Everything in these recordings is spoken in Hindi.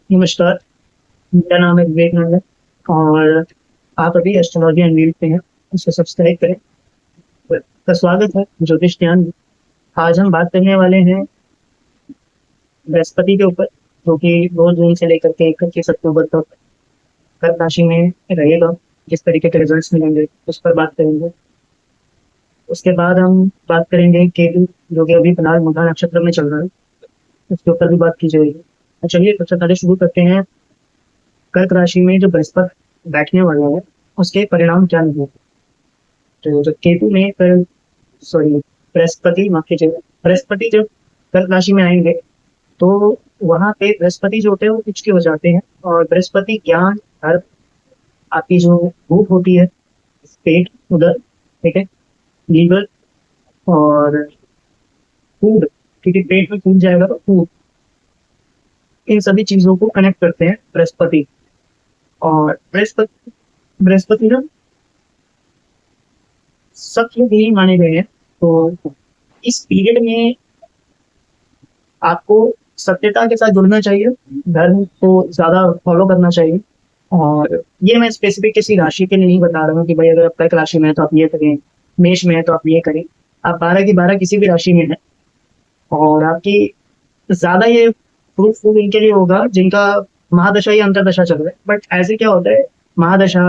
नमस्कार, मेरा नाम है विवेक नंदन और आप अभी एस्ट्रोलॉजी एंड रील पे हैं, उसे सब्सक्राइब करें। आपका स्वागत है ज्योतिष ज्ञान में। आज हम बात करने वाले हैं बृहस्पति के ऊपर, जो कि 2 जून से लेकर के 31 अक्टूबर तक कर्क राशि में रहेगा। किस तरीके के रिजल्ट्स मिलेंगे उस पर बात करेंगे। उसके बाद हम बात करेंगे केतु, जो कि अभी फिलहाल मघा नक्षत्र में चल रहा है, उसके ऊपर भी बात की जाएगी। तो चलिए सबसे पहले शुरू करते हैं। कर्क राशि में जो बृहस्पति बैठने वाला है उसके परिणाम क्या नहीं होते। तो जो केतु में कर सॉरी बृहस्पति, माफ कीजिएगा, बृहस्पति जब कर्क राशि में आएंगे तो वहां पे बृहस्पति जो होते हैं वो उच्च के हो जाते हैं। और बृहस्पति ज्ञान, धर्म, आपकी जो भूख होती है, पेट, उदर, ठीक है, लीवर और फूड, क्योंकि पेट में फूड जाएगा तो फूड, इन सभी चीजों को कनेक्ट करते हैं बृहस्पति। और बृहस्पति बृहस्पति ना सत्य भी माने गए हैं। तो इस पीरियड में आपको सत्यता के साथ जुड़ना चाहिए, धर्म को ज्यादा फॉलो करना चाहिए। और ये मैं स्पेसिफिक किसी राशि के लिए नहीं बता रहा हूँ कि भाई अगर आप कर्क राशि में है तो आप ये करें, मेष में है तो आप ये करें। आप 12 की 12 किसी भी राशि में है और आपकी ज्यादा ये फ्रूटफुल इनके लिए होगा जिनका महादशा या अंतरदशा चल रहा है। बट ऐसे क्या होता है, महादशा,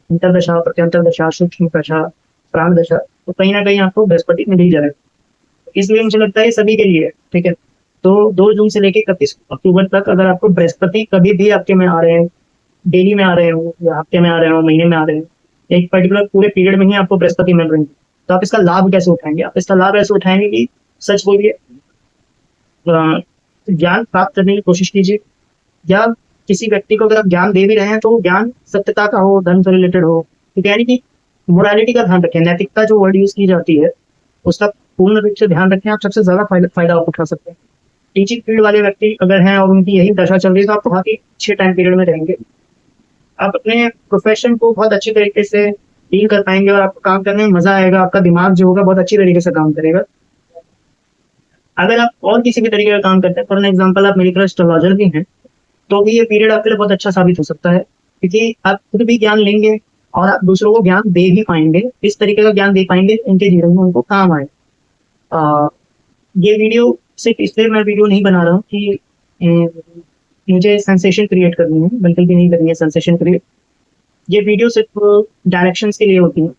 अंतरदशा, प्रत्यंतर दशा, सूक्ष्म दशा, प्राण दशा, तो कहीं ना कहीं आपको बृहस्पति मिल ही जाएगा। इसलिए मुझे लगता है सभी के लिए है, ठीक है। तो 2 जून से लेकर 31 अक्टूबर तक अगर आपको बृहस्पति कभी भी आपके में आ रहे हैं, डेली में आ रहे हो या हफ्ते में आ रहे हो, महीने में आ रहे हो, एक पर्टिकुलर पूरे पीरियड में ही आपको बृहस्पति मिल रहे हैं, तो आप इसका लाभ कैसे उठाएंगे? आप इसका लाभ ऐसे उठाएंगे कि सच बोलिए, ज्ञान प्राप्त करने की कोशिश कीजिए। या किसी व्यक्ति को अगर आप ज्ञान दे भी रहे हैं तो वो ज्ञान सत्यता का हो, धर्म से रिलेटेड हो, ठीक है, यानी कि मोरालिटी का ध्यान रखें। नैतिकता जो वर्ड यूज की जाती है उसका पूर्ण रूप से ध्यान रखें। आप सबसे ज्यादा फायदा आप उठा सकते हैं। टीचिंग फील्ड वाले व्यक्ति अगर हैं और उनकी यही दशा चल रही है तो आप बहुत ही अच्छे टाइम पीरियड में रहेंगे। आप अपने प्रोफेशन को बहुत अच्छी तरीके से डील कर पाएंगे और आपको काम करने में मजा आएगा। आपका दिमाग जो होगा बहुत अच्छी तरीके से काम करेगा। अगर आप और किसी भी तरीके का काम करते हैं, फॉर एग्जाम्पल आप मेडिकल एस्ट्रोलॉजर भी हैं, तो भी ये पीरियड आपके लिए बहुत अच्छा साबित हो सकता है, क्योंकि आप खुद भी ज्ञान लेंगे और आप दूसरों को ज्ञान दे भी पाएंगे। इस तरीके का ज्ञान दे पाएंगे उनके जीवन में उनको काम आए। आ, ये वीडियो सिर्फ इसलिए मैं वीडियो नहीं बना रहा हूँ कि मुझे सेंसेशन क्रिएट करनी है, बिल्कुल भी नहीं करनी है सेंसेशन क्रिएट। ये वीडियो सिर्फ डायरेक्शंस के लिए होती है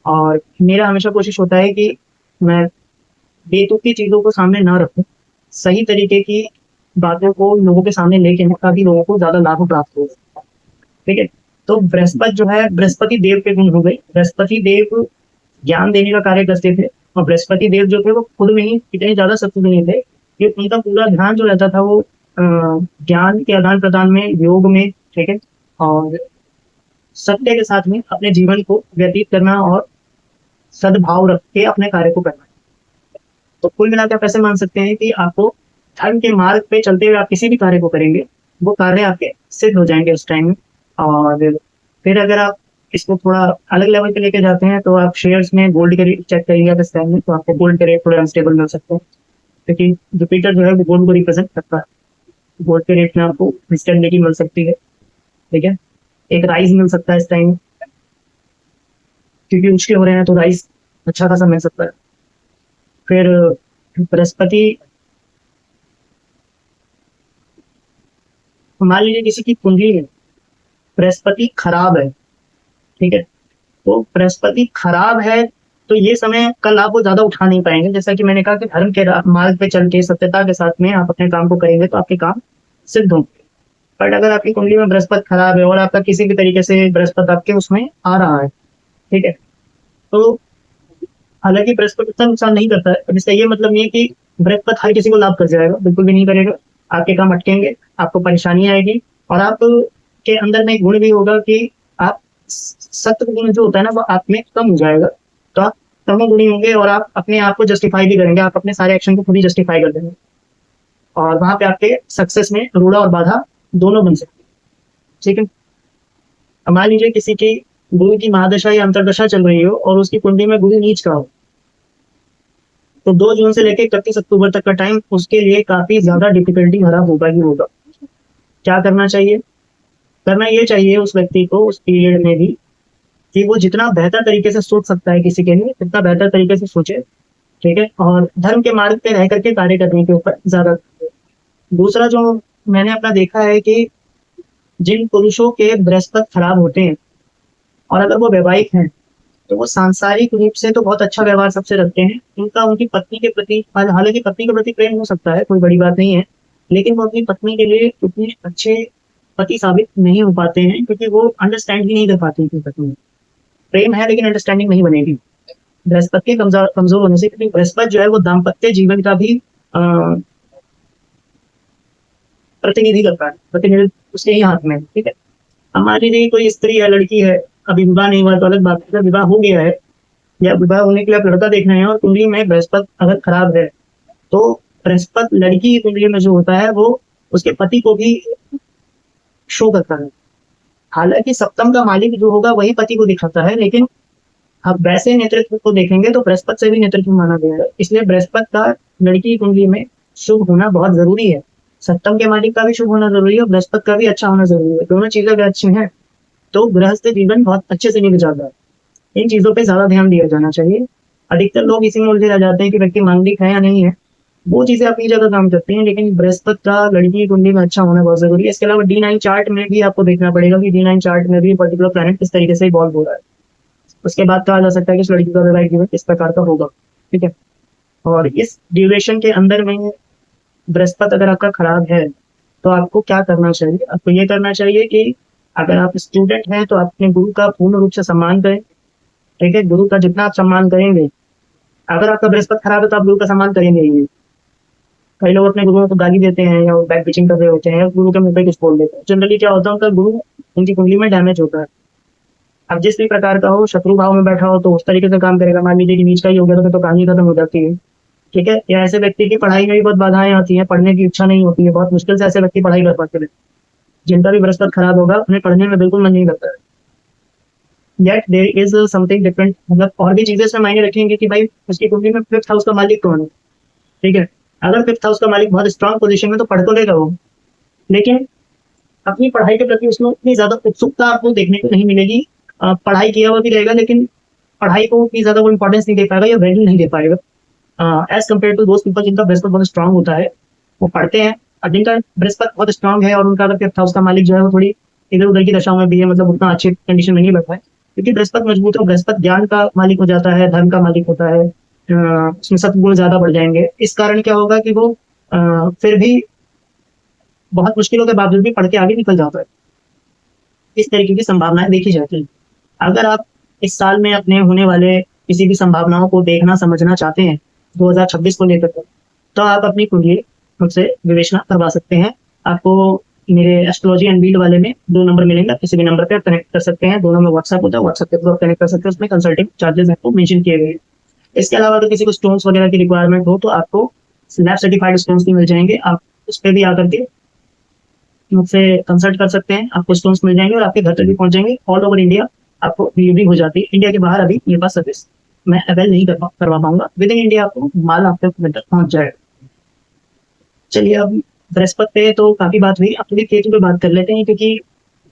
और मेरा हमेशा कोशिश होता है कि मैं बेतुकी चीजों को सामने ना रखूं, सही तरीके की बातों को लोगों के सामने लेके आऊं ताकि लोगों को ज्यादा लाभ प्राप्त हो, ठीक है। तो बृहस्पति जो है, बृहस्पति देव पे गुण हो गई। बृहस्पति देव ज्ञान देने का कार्य करते थे और बृहस्पति देव जो थे वो खुद में ही इतने ज्यादा शत्रु नहीं थे कि उनका पूरा ध्यान जो रहता था वो ज्ञान के आदान प्रदान में, योग में, ठीक है, और सत्य के साथ में अपने जीवन को व्यतीत करना और सद्भाव रख के अपने कार्य को करना। तो कुल मिलाकर आप ऐसे मान सकते हैं कि आपको धर्म के मार्ग पे चलते हुए आप किसी भी कार्य को करेंगे, वो कार्य आपके सिद्ध हो जाएंगे उस टाइम में। और फिर अगर आप इसको थोड़ा अलग लेवल पे लेके जाते हैं तो आप शेयर्स में गोल्ड के रेट चेक करिएगा इस टाइम में, तो आपको गोल्ड के रेट थोड़े अनस्टेबल मिल सकते हैं, क्योंकि जुपिटर जो है वो गोल्ड को रिप्रेजेंट करता है। गोल्ड के रेट में आपको स्टेबिलिटी मिल सकती है, ठीक है। एक राइज मिल सकता है इस टाइम, क्योंकि ऊंचे हो रहे हैं तो राइज अच्छा खासा मिल सकता है। फिर बृहस्पति, मान लीजिए किसी की कुंडली में बृहस्पति खराब है, ठीक है, तो बृहस्पति खराब है तो ये समय का लाभ वो ज्यादा उठा नहीं पाएंगे। जैसा कि मैंने कहा कि धर्म के मार्ग पे चल के सत्यता के साथ में आप अपने काम को करेंगे तो आपके काम सिद्ध होंगे। बट अगर आपकी कुंडली में बृहस्पति खराब है और आपका किसी भी तरीके से बृहस्पति आपके उसमें आ रहा है, ठीक है, तो हालांकि बृहस्पति उतना नुकसान नहीं करता है, पर इसका ये मतलब नहीं है कि बृहस्पति हर किसी को लाभ कर जाएगा, बिल्कुल भी नहीं करेगा। आपके काम अटकेंगे, आपको परेशानी आएगी और आप के अंदर में एक गुण भी होगा कि आप सत्य गुण जो होता है ना वो आप में कम हो जाएगा। तो आप तमोगुणी होंगे और आप अपने आप को जस्टिफाई भी करेंगे, आप अपने सारे एक्शन को खुद ही जस्टिफाई कर देंगे और वहां पे आपके सक्सेस में रूढ़ा और बाधा दोनों बन सकती है, ठीक है। अब मान लीजिए किसी की गुरु की महादशा या अंतरदशा चल रही हो और उसकी कुंडली में गुरु नीच का हो, तो 2 जून से लेकर 31 अक्टूबर तक का टाइम उसके लिए काफी ज्यादा डिफिकल्टी भरा होगा ही होगा। क्या करना चाहिए? करना ये चाहिए उस व्यक्ति को उस पीरियड में भी कि वो जितना बेहतर तरीके से सोच सकता है किसी के लिए, उतना बेहतर तरीके से सोचे, ठीक है? और धर्म के मार्ग पे रह करके कार्य करने के ऊपर ज़्यादा। दूसरा जो मैंने अपना देखा है कि जिन पुरुषों के बृहस्पति खराब होते हैं और अगर वो वैवाहिक हैं, तो वो सांसारिक रूप से तो बहुत अच्छा व्यवहार सबसे रखते हैं। उनका उनकी पत्नी के प्रति, हालाँकि पत्नी के प्रति प्रेम हो सकता है, कोई बड़ी बात नहीं है, लेकिन वो अपनी पत्नी के लिए उतने अच्छे पति साबित नहीं हो पाते हैं क्योंकि वो अंडरस्टैंड ही नहीं कर पाती अपनी पत्नी। प्रेम है लेकिन अंडरस्टैंडिंग नहीं बनेगी। बृहस्पति के कमज़ोर होने से, क्योंकि बृहस्पति जो है वो दाम्पत्य जीवन का भी प्रतिनिधि करता है, प्रतिनिधि उसके ही हाथ में है, ठीक है? हमारी लिए कोई स्त्री है, लड़की है, अभी विवाह नहीं हुआ तो अलग बात है, अगर विवाह हो गया है या विवाह होने के लिए आप लड़का देख रहे हैं और कुंडली में बृहस्पति अगर खराब है, तो बृहस्पति लड़की की कुंडली में जो होता है वो उसके पति को भी शो करता है। हालांकि सप्तम का मालिक जो होगा वही पति को दिखाता है, लेकिन आप वैसे नेतृत्व को देखेंगे तो बृहस्पति से भी नेतृत्व माना गया है, इसलिए बृहस्पति का लड़की की कुंडली में शुभ होना बहुत जरूरी है। सप्तम के मालिक का भी शुभ होना जरूरी है और बृहस्पति का भी अच्छा होना जरूरी है। दोनों चीजें अगर अच्छी हैं तो गृहस्थ जीवन बहुत अच्छे से निभ जाता है। इन चीजों पे ज्यादा ध्यान दिया जाना चाहिए। अधिकतर लोग इसी में उलझे रह जाते हैं कि व्यक्ति मांगलिक है या नहीं है, वो चीजें अपनी जगह काम करती हैं, लेकिन बृहस्पति का लड़की की कुंडली में अच्छा होना बहुत जरूरी है। इसके अलावा D9 चार्ट में भी आपको देखना पड़ेगा कि D9 चार्ट में भी पर्टिकुलर प्लैनेट किस तरीके से इवॉल्व हो रहा है। उसके बाद कहा जा सकता है कि इस लड़की का वैवाहिक जीवन किस प्रकार का होगा, ठीक है? और इस ड्यूरेशन के अंदर में बृहस्पति अगर आपका खराब है तो आपको क्या करना चाहिए? आपको ये करना चाहिए कि अगर आप स्टूडेंट हैं तो अपने गुरु का पूर्ण रूप से सम्मान करें, ठीक है? गुरु का जितना आप सम्मान करेंगे, अगर आपका बृहस्पति खराब है तो आप गुरु का सम्मान करेंगे ही नहीं। कई लोग अपने गुरुओं को गाली देते हैं या बैक पिचिंग कर रहे होते हैं या गुरु के मुंह पे कुछ बोल देते हैं। जनरली क्या होता है, उनका गुरु उनकी कुंडली में डैमेज होता है। अब जिस भी प्रकार का हो, शत्रु भाव में बैठा हो तो उस तरीके से काम करेगा। मान लीजिए कि नीच का ही हो गया तो कहानी खत्म हो जाती है, ठीक है? या ऐसे व्यक्ति की पढ़ाई में भी बहुत बाधाएं आती हैं, पढ़ने की इच्छा नहीं होती है, बहुत मुश्किल से ऐसे व्यक्ति पढ़ाई कर पाते हैं। जिनका भी बृहस्पति खराब होगा उन्हें पढ़ने में बिल्कुल मन नहीं लगता है। Yet there is something different, मतलब और भी चीजें इसमें मायने रखेंगे कि भाई उसकी कुंडली में फिफ्थ हाउस का मालिक कौन है, ठीक है? अगर फिफ्थ हाउस का मालिक बहुत स्ट्रांग पोजीशन में तो पढ़ तो लेगा वो, लेकिन अपनी पढ़ाई के प्रति उसमें इतनी ज्यादा उत्सुकता आपको देखने को नहीं मिलेगी। पढ़ाई किया हुआ भी रहेगा लेकिन पढ़ाई को उतनी ज्यादा वो इंपॉर्टेंस नहीं दे पाएगा या वैल्यू नहीं दे पाएगा एज कम्पेयर टू दोस्त पीपल जिनका बृहस्पति बहुत स्ट्रांग होता है, वो पढ़ते हैं। और जिनका बृहस्पति बहुत स्ट्रांग है और उनका अगर फिफ्थ हाउस का मालिक जो है वो थोड़ी इधर उधर की दशाओं में भी है, मतलब उतना अच्छी कंडीशन में नहीं बैठा है, क्योंकि बृहस्पति मजबूत है। बृहस्पति ज्ञान का मालिक हो जाता है, धर्म का मालिक होता है, उसमें सत्गुण ज्यादा बढ़ जाएंगे। इस कारण क्या होगा कि वो फिर भी बहुत मुश्किलों के बावजूद भी पढ़ के आगे निकल जाता है। इस तरीके की संभावनाएं देखी जाती हैं। अगर आप इस साल में अपने होने वाले किसी भी संभावनाओं को देखना समझना चाहते हैं 2026 को लेकर, तो आप अपनी कुंडली मुझसे विवेचना करवा सकते हैं। आपको मेरे एस्ट्रोलॉजी एंड बीट वाले में 2 नंबर मिलेंगे, किसी भी नंबर पे आप कनेक्ट कर सकते हैं। दोनों में व्हाट्सएप होता है, व्हाट्सएप के थ्रू आप कनेक्ट कर सकते हैं। उसमें कंसल्टिंग चार्जेस आपको मेंशन किए गए। इसके अलावा अगर किसी को स्टोन्स वगैरह की रिक्वायरमेंट हो तो आपको लैब सर्टिफाइड स्टोन्स भी मिल जाएंगे। आप उस पर भी आकर के मुझसे कंसल्ट कर सकते हैं, आपको स्टोन्स मिल जाएंगे और आपके घर तक भी पहुंच जाएंगे। ऑल ओवर इंडिया आपको डिलीवरी हो जाती है। इंडिया के बाहर अभी मेरे पास सर्विस मैं अवेल नहीं करवा पाऊंगा। विद इन इंडिया आपको माल आपके घर तक पहुंच जाएगा। चलिए, अब बृहस्पति पे तो काफी बात हुई, अब थोड़ी केतु पे बात कर लेते हैं, क्योंकि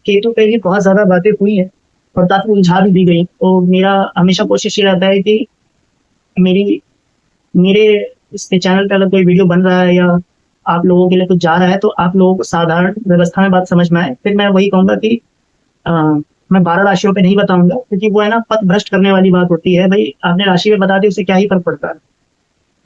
केतु पे भी बहुत ज्यादा बातें हुई है और काफी उलझा भी दी गई। तो मेरा हमेशा कोशिश ये रहता है कि मेरे इस चैनल पे अगर कोई वीडियो बन रहा है या आप लोगों के लिए कुछ जा रहा है तो आप लोगों को साधारण व्यवस्था में बात समझ में आए। फिर मैं वही कहूंगा कि मैं 12 राशियों पे नहीं बताऊंगा, क्योंकि वो है ना पथ भ्रष्ट करने वाली बात होती है। भाई आपने राशि में बता दी, उससे क्या ही फर्क पड़ता है।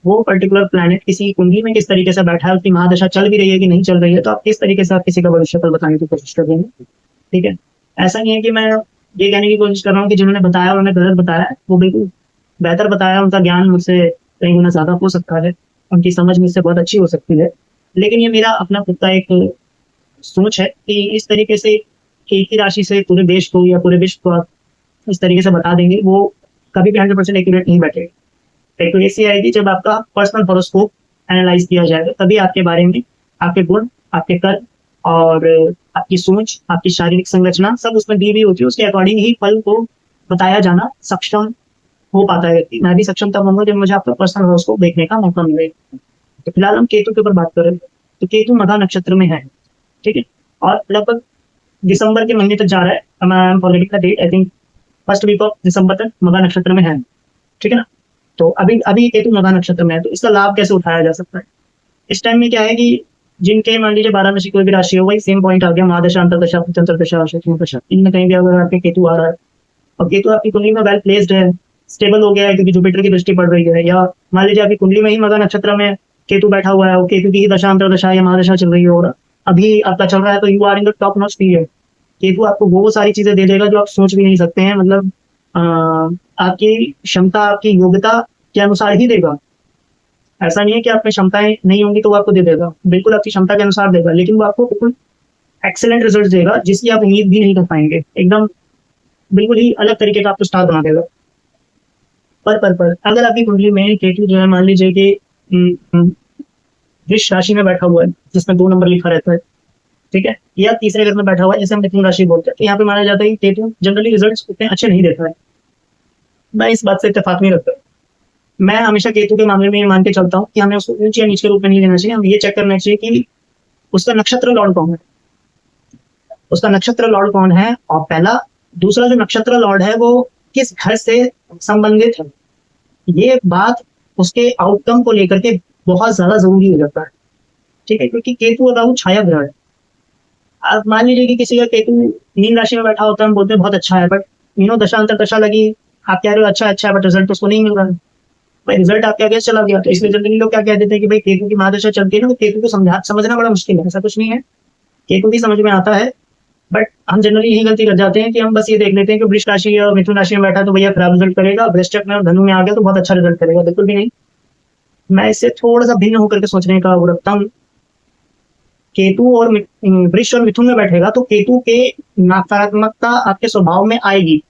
वो पर्टिकुलर प्लैनेट किसी कुंडली में किस तरीके से बैठा है, उसकी महादशा चल भी रही है कि नहीं चल रही है, तो आप किस तरीके से आप किसी का भविष्य फल बताने की कोशिश कर रहे हैं, ठीक है? ऐसा नहीं है कि मैं ये कहने की कोशिश कर रहा हूँ कि जिन्होंने बताया उन्होंने गलत बताया है, वो बिल्कुल बेहतर बताया, उनका ज्ञान मुझसे कहीं गुना ज्यादा हो सकता है, उनकी समझ मुझसे बहुत अच्छी हो सकती है। लेकिन ये मेरा अपना खुद का एक सोच है कि इस तरीके से एक ही राशि से पूरे देश को या पूरे विश्व को आप इस तरीके से बता देंगे, वो कभी भी 100% एक्यूरेट नहीं बैठेगा। एक्यूरेसी आएगी जब आपका पर्सनल हॉरोस्कोप एनालाइज किया जाएगा, तभी आपके बारे में आपके गुण, आपके कर्म और आपकी सोच, आपकी शारीरिक संरचना सब उसमें दी हुई होती है। उसके अकॉर्डिंग ही फल को बताया जाना सक्षम हो पाता है व्यक्ति। मैं भी सक्षम तब होऊंगा जब मुझे आपका पर्सनल हॉरोस्कोप देखने का मौका मिलेगा। तो फिलहाल हम केतु के ऊपर बात करें, तो केतु मघा नक्षत्र में है, ठीक है? और लगभग दिसंबर के महीने तक जा रहा है। आई एम ऑलरेडी का date, I think first week of December तक मघा नक्षत्र में है, ठीक है ना। तो अभी अभी केतु मघा नक्षत्र में है, तो इसका लाभ कैसे उठाया जा सकता है? इस टाइम में क्या है कि जिनके मान लीजिए 12 में से कोई भी राशि हो, वही सेम पॉइंट आ गया, महादशा, अंतरदशा, चंद्रदशा, दशा, इनमें कहीं भी अगर आपके केतु आ रहा है और केतु आपकी कुंडली में वेल प्लेस्ड है, स्टेबल हो गया है क्योंकि जुपिटर की दृष्टि पड़ रही है, या मान लीजिए आपकी कुंडली में ही मघा नक्षत्र में केतु बैठा हुआ है और केतु की ही दशा, अंतरदशा या महादशा चल रही है और अभी आपका चल रहा है, तो you are in the top notch period. Ketu आपको वो सारी चीजें दे देगा जो आप सोच भी नहीं सकते हैं, मतलब आपकी क्षमता, आपकी योग्यता के अनुसार ही देगा। ऐसा नहीं है कि आप में क्षमताएं नहीं होंगी तो वो आपको दे देगा, बिल्कुल आपकी क्षमता के अनुसार देगा, लेकिन वो आपको बिल्कुल एक्सेलेंट रिजल्ट देगा जिसकी आप उम्मीद भी नहीं कर पाएंगे। एकदम बिल्कुल ही अलग तरीके का आपको स्टार बना देगा। पर अगर आपकी कुंडली में केतु जो है मान लीजिए कि वृष राशि में बैठा हुआ है जिसमें 2 नंबर लिखा रहता है, ठीक है, या तीसरे घर में बैठा हुआ है जैसे हम मिथुन राशि बोलते हैं, तो यहाँ पे माना जाता है कि केतु जनरली रिजल्ट्स उतने अच्छे नहीं देता है। मैं इस बात से इत्तेफाक नहीं रखता। मैं हमेशा केतु के मामले में ये मान के चलता हूँ कि हमें उसको ऊंच या नीच के रूप में नहीं लेना चाहिए, हम ये चेक करना चाहिए कि उसका नक्षत्र लॉर्ड कौन है, उसका नक्षत्र लॉर्ड कौन है, और पहला। दूसरा, जो नक्षत्र लॉर्ड है वो किस घर से संबंधित है, ये बात उसके आउटकम को लेकर के बहुत ज्यादा जरूरी हो जाता है, ठीक है, क्योंकि केतु और राहु छाया ग्रह है। आप मान लीजिए कि किसी का केतु मीन राशि में बैठा होता है, हम बोलते हैं बहुत अच्छा है, बट मीनों दशा अंतर दशा लगी, आप कह रहे हो अच्छा है, बट रिजल्ट तो उसको नहीं मिल रहा है, भाई रिजल्ट आपके आगे चला गया। तो इसलिए जनरली लोग क्या कह देते हैं कि भाई केतु की महादशा चलती है ना, तो केतु को समझना बड़ा मुश्किल है। ऐसा कुछ नहीं है, केतु भी समझ में आता है, बट हम जनरली यही गलती कर जाते हैं कि हम बस ये देख लेते हैं कि वृष राशि और मिथुन राशि में बैठा तो भैया खराब रिजल्ट करेगा, वृश्चिक में और धनु में आ गया तो बहुत अच्छा रिजल्ट करेगा, बिल्कुल भी नहीं। मैं इससे थोड़ा सा भिन्न होकर के सोचने का वो रखता हूँ। केतु और वृष और मिथुन में बैठेगा तो केतु के नकारात्मकता आपके स्वभाव में आएगी,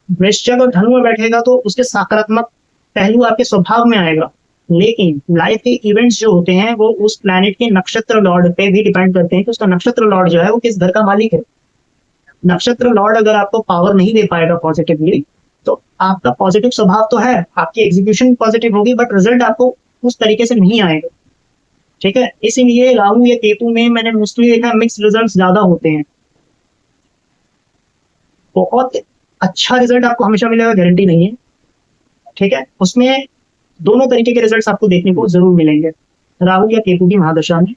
वृश्चिक और धनु में बैठेगा तो उसके सकारात्मक पहलू आपके स्वभाव में आएगा। लेकिन लाइफ के इवेंट्स जो होते हैं वो उस प्लैनेट के नक्षत्र लॉर्ड पे भी डिपेंड करते हैं कि उसका नक्षत्र लॉर्ड जो है वो किस घर का मालिक है। नक्षत्र लॉर्ड अगर आपको पावर नहीं दे पाएगा पॉजिटिवली, तो आपका पॉजिटिव स्वभाव तो है, आपकी एग्जीक्यूशन पॉजिटिव होगी, बट रिजल्ट आपको उस तरीके से नहीं आएगा, ठीक है। इसीलिए राहु या केतु में मैंने मोस्टली देखा मिक्स रिजल्ट ज्यादा होते हैं। बहुत अच्छा रिजल्ट आपको हमेशा मिलेगा गारंटी नहीं है, ठीक है, उसमें दोनों तरीके के रिजल्ट्स आपको देखने को जरूर मिलेंगे। राहु या केतु की महादशा में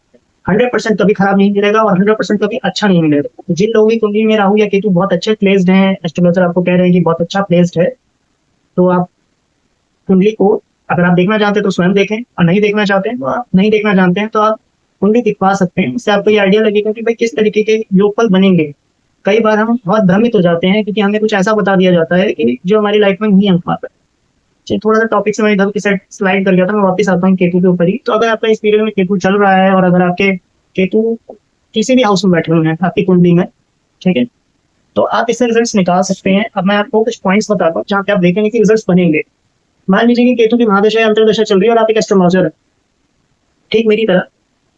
100% कभी खराब नहीं मिलेगा और 100% कभी अच्छा नहीं मिलेगा। तो जिन लोगों की कुंडली में राहु या केतु बहुत अच्छे प्लेस्ड हैं, एस्ट्रोलॉजर आपको कह रहे हैं कि बहुत अच्छा प्लेस्ड है, तो आप कुंडली को अगर आप देखना चाहते हैं तो स्वयं देखें, और नहीं देखना चाहते हैं तो आप नहीं देखना जानते हैं तो आप कुंडली दिखवा सकते हैं। इससे आपको ये आइडिया लगेगा कि भाई किस तरीके के योगफल बनेंगे। कई बार हम बहुत भ्रमित हो जाते हैं क्योंकि हमें कुछ ऐसा बता दिया जाता है कि जो हमारी लाइफ में नहीं आ पाता है। थोड़ा सा टॉपिक से मैं इधर की साइड स्लाइड कर गया था, मैं वापस आता हूँ केतु के ऊपर ही। तो अगर आपका इस पीरियड में केतु चल रहा है और अगर आपके केतु किसी भी हाउस में बैठे हुए हैं आपकी कुंडली में, ठीक है, तो आप इससे रिजल्ट्स निकाल सकते हैं। अब मैं आपको कुछ पॉइंट्स बताता हूँ जहाँ पे आप देखेंगे कि रिजल्ट्स बनेंगे। मान लीजिए कि केतु की महादशा या अंतरदशा चल रही है और आप एक एस्ट्रोलॉजर है, ठीक मेरी तरह,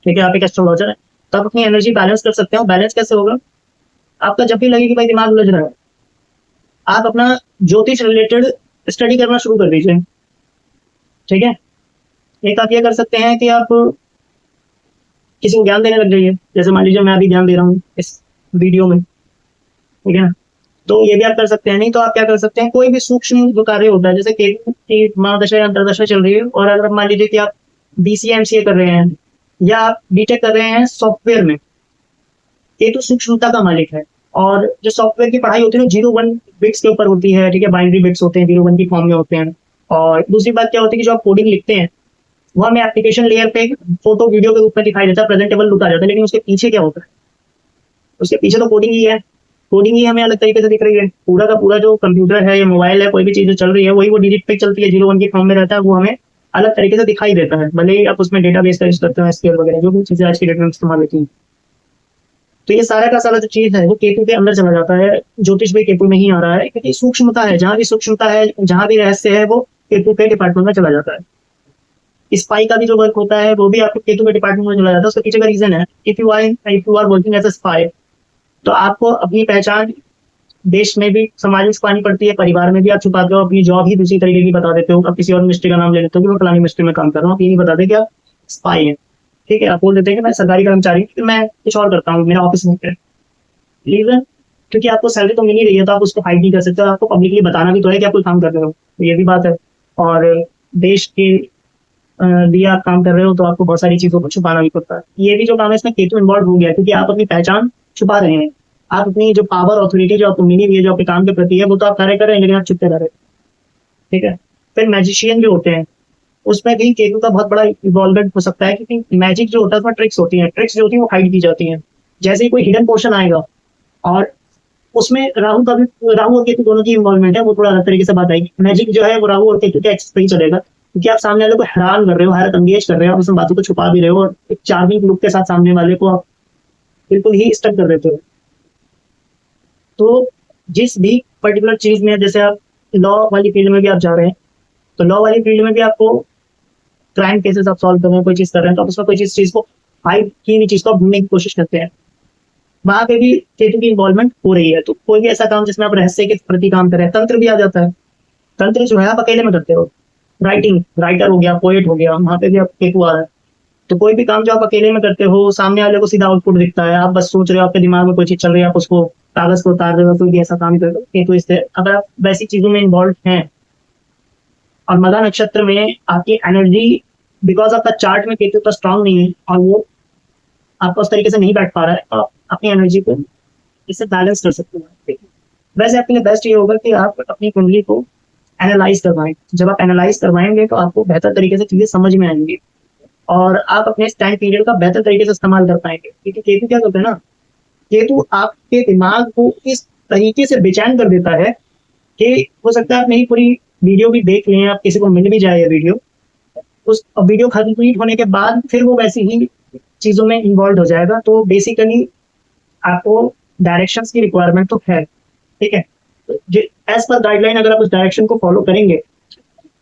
ठीक है, आप एक एस्ट्रोलॉजर है, तो आप अपनी एनर्जी बैलेंस कर सकते हो। बैलेंस कैसे होगा? आपका जब भी लगे कि भाई दिमाग उलझ रहा है, आप अपना ज्योतिष रिलेटेड स्टडी करना शुरू कर दीजिए, ठीक है। एक आप ये कर सकते हैं कि आप किसी को ज्ञान देने लग जाइए, जैसे मान लीजिए मैं अभी ज्ञान दे रहा हूँ इस वीडियो में, ठीक है ना, तो ये भी आप कर सकते हैं। नहीं तो आप क्या कर सकते हैं, कोई भी सूक्ष्म जो कार्य होता है, जैसे केतु की महादशा या अंतरदशा चल रही है और अगर मान लीजिए कि आप BCA MCA कर रहे हैं या आप BTech कर रहे हैं सॉफ्टवेयर में, केतु सूक्ष्मता का मालिक है। और जो सॉफ्टवेयर की पढ़ाई होती है 0-1 बिट्स के ऊपर होती है, ठीक है, बाइनरी बिट्स होते हैं, 0-1 की फॉर्म में होते हैं। और दूसरी बात क्या होती है कि जो आप कोडिंग लिखते हैं वो हमें एप्लीकेशन लेयर पे फोटो वीडियो के रूप में दिखाई देता है, प्रेजेंटेबल लुक आ जाता है, लेकिन उसके पीछे क्या होता है, उसके पीछे तो कोडिंग ही है। कोडिंग ही हमें अलग तरीके से दिख रही है। पूरा का पूरा जो कंप्यूटर है या मोबाइल है, कोई भी चीज जो चल रही है वही वो डिजिट पे चलती है, 0-1 की फॉर्म में रहता है, वो हमें अलग तरीके से दिखाई देता है, भले ही आप उसमें डेटाबेस का यूज करते हैं, SQL वगैरह जो भी चीजें आज की डेट में इस्तेमाल होती है। तो ये सारा का सारा जो चीज है वो केतु के अंदर चला जाता है। ज्योतिष भी केतु में ही आ रहा है क्योंकि सूक्ष्मता है, जहां भी सूक्ष्मता है, जहां भी रहस्य है, वो केतु के डिपार्टमेंट में चला जाता है। स्पाई का भी जो वर्क होता है वो भी आपको केतु के डिपार्टमेंट में चला जाता है। उसके पीछे का रीजन है, if you are working as a spy, तो आपको अपनी पहचान देश में भी, समाज में छुपानी पड़ती है, परिवार में भी आप छुपाते हो, अपनी जॉब ही दूसरी तरीके की बता देते हो, अब किसी और मिनिस्ट्री का नाम ले लेते हो कि मैं फलानी मिनिस्ट्री में काम कर रहा हूँ, आप ये नहीं बताते कि आप स्पाई है, ठीक है, आप बोल देते हैं कि मैं सरकारी कर्मचारी हूँ, मैं कुछ और करता हूँ, मेरा ऑफिस में। रीजन, क्योंकि आपको सैलरी तो मिल ही रही है, तो आप उसको हाइड नहीं कर सकते, आपको पब्लिकली बताना भी तो है कि आप कोई काम कर रहे हो, तो ये भी बात है। और देश के लिए आप काम कर रहे हो, तो आपको बहुत सारी चीजों को छुपाना भी पड़ता है। ये भी जो काम है इसमें केतु इन्वॉल्व हो गया, क्योंकि आप अपनी पहचान छुपा रहे हैं। आप अपनी जो पावर ऑथोरिटी जो आपको मिली हुई है, जो आपके काम के प्रति है, वो तो आप कार्य कर रहे हैं, लेकिन आप छुपते रह रहे हैं। ठीक है। फिर मैजिशियन जो होते हैं, उसमें भी केतु का बहुत बड़ा इन्वॉल्वमेंट हो सकता है, क्योंकि मैजिक जो होता है उसमें ट्रिक्स होती हैं, ट्रिक्स जो होती है वो हाइड की जाती हैं। जैसे ही कोई हिडन पोर्शन आएगा, और उसमें राहु का भी, राहु और केतु दोनों की इन्वॉल्वमेंट है, वो थोड़ा अलग तरीके से बात आएगी। मैजिक जो है वो राहु और केतु के एक्सेस पे ही चलेगा, क्योंकि आप सामने वाले को हैरान कर रहे हो, हैरत अंगेज कर रहे हो, आप उसमें बातों को छुपा भी रहे हो, और एक चार्मिंग लुक के साथ सामने वाले को आप बिल्कुल ही स्टक कर देते हो। तो जिस भी पर्टिकुलर चीज में, जैसे आप लॉ वाली फील्ड में भी आप जा रहे हैं, तो लॉ वाली फील्ड में भी आपको क्राइम केसेस आप सॉल्व कर रहे हैं, कोई चीज कर रहे हैं, तो आप उसमें कोई चीज को हाइड की हुई चीज को आप ढूंढने की कोशिश करते हैं, वहां पे भी केतु की इन्वॉल्वमेंट हो रही है। तो कोई भी ऐसा काम जिसमें आप रहस्य के प्रति काम कर रहे हैं, तंत्र भी आ जाता है। तंत्र जो है आप अकेले में करते हो, राइटिंग, राइटर हो गया, पोएट हो गया, वहां पे भी आप केतु आ रहा है। तो कोई भी काम जो आप अकेले में करते हो, सामने वाले को सीधा आउटपुट दिखता है, आप बस सोच रहे हो, आपके दिमाग में कोई चीज चल रही है, आप उसको कागज को उतार रहे हो, कोई भी ऐसा काम कर रहे हो, केतु इससे, अगर आप वैसी चीजों में इन्वॉल्व हैं, और मघा नक्षत्र में आपकी एनर्जी, बिकॉज आपका चार्ट में केतु का स्ट्रांग नहीं है, और वो आपका उस तरीके से नहीं बैठ पा रहा है, तो आप अपनी एनर्जी को इससे बैलेंस कर सकते हैं। वैसे आपके लिए बेस्ट ये होगा कि आप अपनी कुंडली को एनालाइज करवाएं। जब आप एनालाइज करवाएंगे तो आपको बेहतर तरीके से चीजें समझ में आएंगी, और आप अपने टाइम पीरियड का बेहतर तरीके से इस्तेमाल कर पाएंगे। क्योंकि केतु क्या करते हैं ना, केतु आपके दिमाग को इस तरीके से बेचैन कर देता है कि हो सकता है आप मेरी पूरी वीडियो भी देख लें, आप किसी को मिल भी जाए ये वीडियो, उस वीडियो कंप्लीट होने के बाद फिर वो वैसी ही चीजों में इन्वॉल्व हो जाएगा। तो बेसिकली आपको डायरेक्शंस की रिक्वायरमेंट तो है, ठीक है। एज पर गाइडलाइन अगर आप उस डायरेक्शन को फॉलो करेंगे,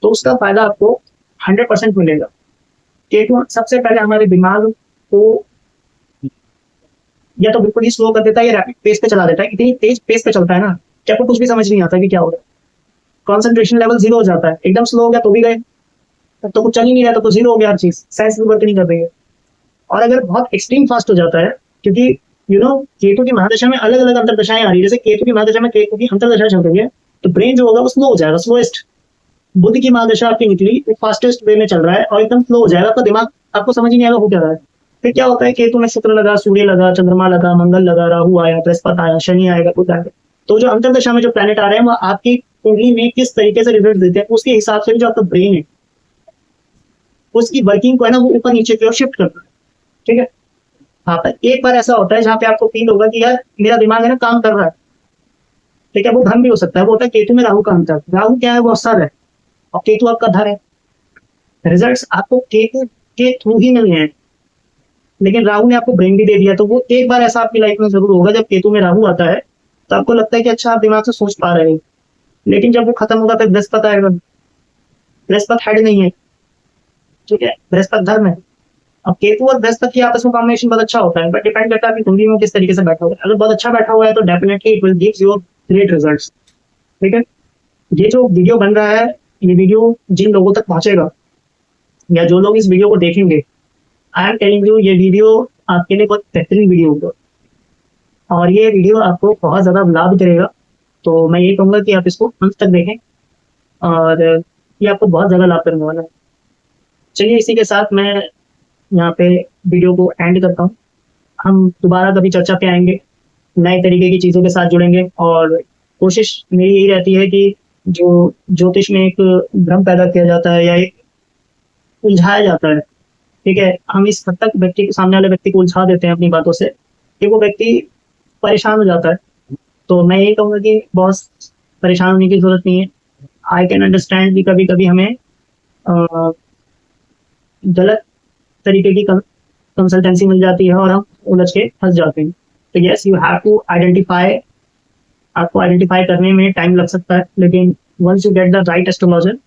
तो उसका फायदा आपको 100% मिलेगा। केतु सबसे पहले हमारे दिमाग को या तो बिल्कुल ही स्लो कर देता है, या रैपिड पेस पे चला देता है। इतनी तेज पेस पे चलता है ना कि आपको कुछ भी समझ नहीं आता कि क्या हो रहा है। कॉन्सेंट्रेशन लेवल 0 हो जाता है, एकदम स्लो हो गया तो भी गए, तब तो कुछ चल ही नहीं रहा, तो 0 हो गया हर चीज, सेंस भी वर्क नहीं कर रही है। और अगर बहुत एक्सट्रीम फास्ट हो जाता है, क्योंकि केतु की महादशा में अलग अलग अंतरदशाएं आ रही है, जैसे केतु की महादशा में केतु की अंतरदशा चल रही है, तो ब्रेन जो होगा वो स्लो हो जाएगा, स्लोएस्ट। बुद्ध की महादशा आपकी निकली, वो फास्टेस्ट वे में चल रहा है, और एकदम स्लो हो जाएगा, आपका दिमाग आपको समझ ही नहीं आएगा हो क्या रहा है। फिर क्या होता है, केतु में शुक्र लगा, सूर्य लगा, चंद्रमा लगा, मंगल लगा, राहु आया, बृहस्पति आया, शनि आएगा, बुध आएगा। तो जो अंतरदशा में जो प्लैनेट आ रहे हैं, वो आपकी कुंडली में किस तरीके से रिजल्ट देते हैं, उसके हिसाब से जो आपका ब्रेन है, उसकी वर्किंग को है ना, वो ऊपर नीचे की ओर शिफ्ट करता है। ठीक है। हाँ, पर एक बार ऐसा होता है जहाँ पे आपको फील होगा कि यार मेरा दिमाग है ना काम कर रहा है, ठीक है। वो धन भी हो सकता है, वो होता है केतु में राहु का अंतर। राहु क्या है, वो असर है, और केतु आपका धन है। रिजल्ट्स आपको केतु के थ्रू ही मिले हैं, लेकिन राहु ने आपको ब्रेन भी दे दिया। तो वो एक बार ऐसा आपकी लाइफ में जरूर होगा, जब केतु में राहु आता है तो आपको लगता है कि अच्छा आप दिमाग से सोच पा रहे हैं, लेकिन जब वो खत्म होगा फिर बृहस्पति आएगा। बृहस्पति हेड नहीं है, ठीक है, बृहस्पति धर्म है। अब केतु और बृहस्पति की आपस में कॉम्बिनेशन बहुत अच्छा होता है, बट डिपेंड करता है कि कुंडली में किस तरीके से बैठा हुआ है। अगर बहुत अच्छा बैठा हुआ है तो definitely it will gives you great results. ठीक है। ये जो वीडियो बन रहा है, ये वीडियो जिन लोगों तक पहुंचेगा, या जो लोग इस वीडियो को देखेंगे, आई एम टेलिंग यू, ये वीडियो आपके लिए बहुत बेहतरीन वीडियो होगा, और ये वीडियो आपको बहुत ज्यादा लाभ करेगा। तो मैं ये कहूंगा कि आप इसको अंत तक देखें, और ये आपको बहुत ज्यादा लाभ करने वाला है। चलिए, इसी के साथ मैं यहाँ पे वीडियो को एंड करता हूँ। हम दोबारा कभी चर्चा पे आएंगे, नए तरीके की चीज़ों के साथ जुड़ेंगे, और कोशिश मेरी यही रहती है कि जो ज्योतिष में एक भ्रम पैदा किया जाता है, या एक उलझाया जाता है, ठीक है, हम इस हद तक व्यक्ति, सामने वाले व्यक्ति को उलझा देते हैं अपनी बातों से कि वो व्यक्ति परेशान हो जाता है। तो मैं यही कहूँगा कि बहुत परेशान होने की जरूरत नहीं है। आई कैन अंडरस्टैंड कि कभी कभी हमें गलत तरीके की कंसल्टेंसी मिल जाती है, और हम उलझ के फंस जाते हैं। तो yes, you have to identify, आपको आइडेंटिफाई करने में टाइम लग सकता है, लेकिन once you get the right astrologer,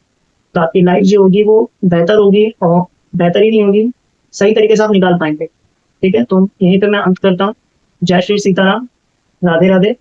तो आपकी लाइफ जो होगी वो बेहतर होगी, और बेहतर ही नहीं होगी, सही तरीके से आप निकाल पाएंगे। ठीक है, तो यहीं पे मैं अंत करता हूँ। जय श्री सीताराम, राधे राधे।